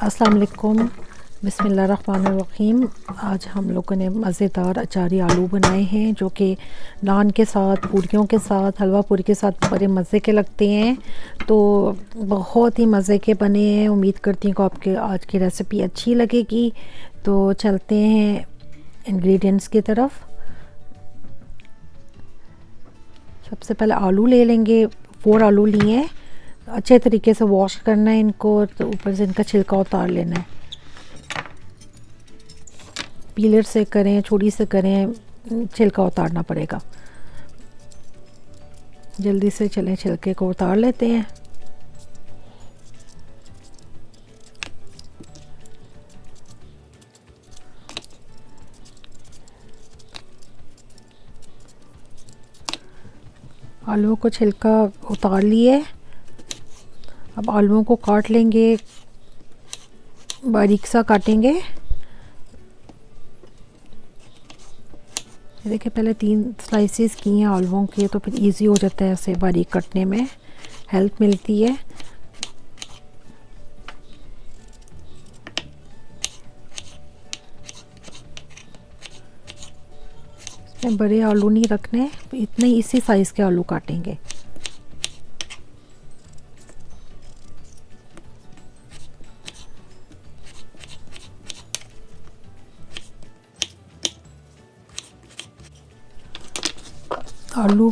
अस्सलाम वालेकुम, बिस्मिल्लाहिर्रहमानिर्रहीम। आज हम लोगों ने मज़ेदार अचारी आलू बनाए हैं जो कि नान के साथ, पूरियों के साथ, हलवा पूरी के साथ बड़े मज़े के लगते हैं। तो बहुत ही मज़े के बने हैं। उम्मीद करती हूँ कि आपके आज की रेसिपी अच्छी लगेगी। तो चलते हैं इंग्रेडिएंट्स की तरफ। सबसे पहले आलू ले लेंगे। 4 आलू लिए हैं। अच्छे तरीके से वॉश करना है इनको, तो ऊपर से इनका छिलका उतार लेना है। पीलर से करें, छुरी से करें, छिलका उतारना पड़ेगा। जल्दी से चलें, छिलके को उतार लेते हैं। आलूओं को छिलका उतार लिए। अब आलूओं को काट लेंगे, बारीक सा काटेंगे। देखिए, पहले 3 स्लाइसेस किए हैं आलूओं के, तो फिर इजी हो जाता है ऐसे बारीक कटने में, हेल्प मिलती है। इसमें बड़े आलू नहीं रखने, इतने इसी साइज़ के आलू काटेंगे। आलू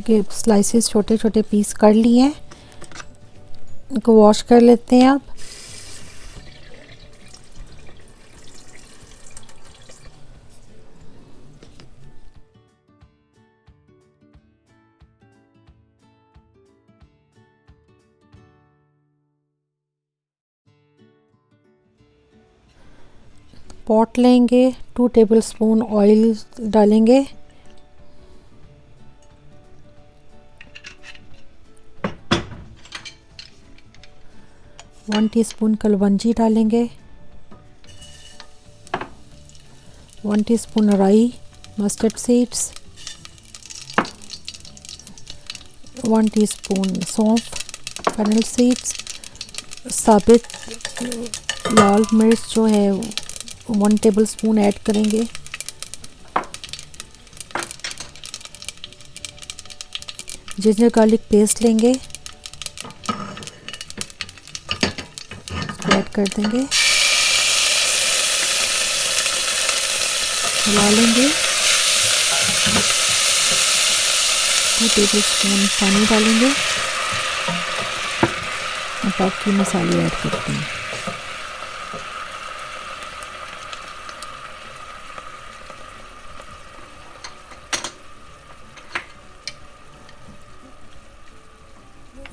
के स्लाइसेस छोटे छोटे पीस कर लिए हैं। इनको वॉश कर लेते हैं। अब पॉट लेंगे, 2 टेबलस्पून ऑयल डालेंगे। वन टीस्पून कलवंजी डालेंगे। 1 टीस्पून राई, मस्टर्ड सीड्स। 1 टीस्पून सौंफ, फेनल सीड्स। साबित लाल मिर्च जो है 1 टेबलस्पून ऐड करेंगे। जिंजर गार्लिक पेस्ट लेंगे, ऐड कर देंगे, मिला लेंगे। 2 टेबलस्पून पानी डालेंगे और बाकी मसाले ऐड करते हैं।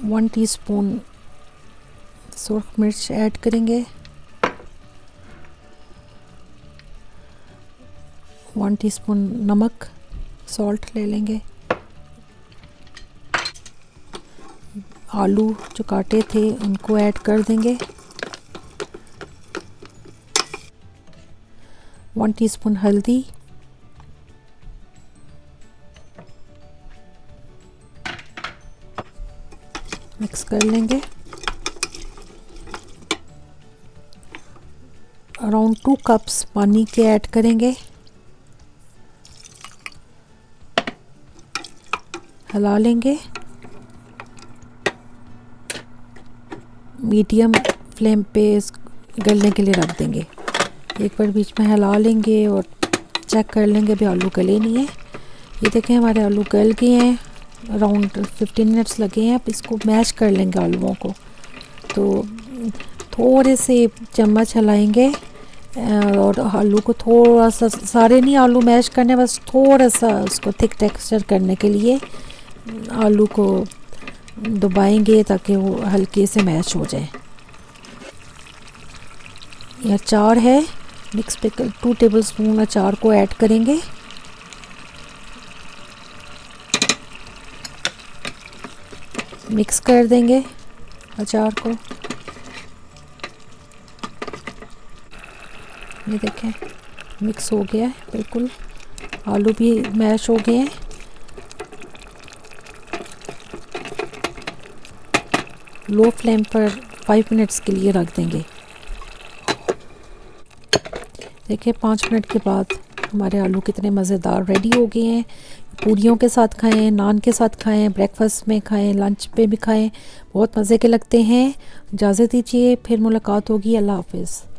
वन टीस्पून सुर्ख मिर्च ऐड करेंगे। 1 टीस्पून नमक, सॉल्ट ले लेंगे। आलू जो काटे थे उनको ऐड कर देंगे। 1 टीस्पून हल्दी, मिक्स कर लेंगे। अराउंड 2 कप्स पानी के ऐड करेंगे। हिला लेंगे। मीडियम फ्लेम पे गलने के लिए रख देंगे। एक बार बीच में हिला लेंगे और चेक कर लेंगे भी आलू गले नहीं है। ये देखें, हमारे आलू गल गए हैं। अराउंड 15 मिनट्स लगे हैं। अब इसको मैश कर लेंगे आलूओं को। तो थोड़े से चम्मच हिलाएंगे और आलू को थोड़ा सा, सारे नहीं आलू मैश करने, बस थोड़ा सा उसको थिक टेक्सचर करने के लिए आलू को दबाएंगे ताकि वो हल्के से मैश हो जाए। यह अचार है, मिक्स पिकल 2 टेबलस्पून अचार को ऐड करेंगे। मिक्स कर देंगे अचार को। ये देखें, मिक्स हो गया है बिल्कुल। आलू भी मैश हो गए हैं। लो फ्लेम पर 5 मिनट्स के लिए रख देंगे। देखिए 5 मिनट के बाद हमारे आलू कितने मज़ेदार रेडी हो गए हैं। पूरियों के साथ खाएं, नान के साथ खाएं, ब्रेकफास्ट में खाएं, लंच पे भी खाएं, बहुत मज़े के लगते हैं। इजाज़त दीजिए, फिर मुलाकात होगी। अल्लाह हाफ़िज़।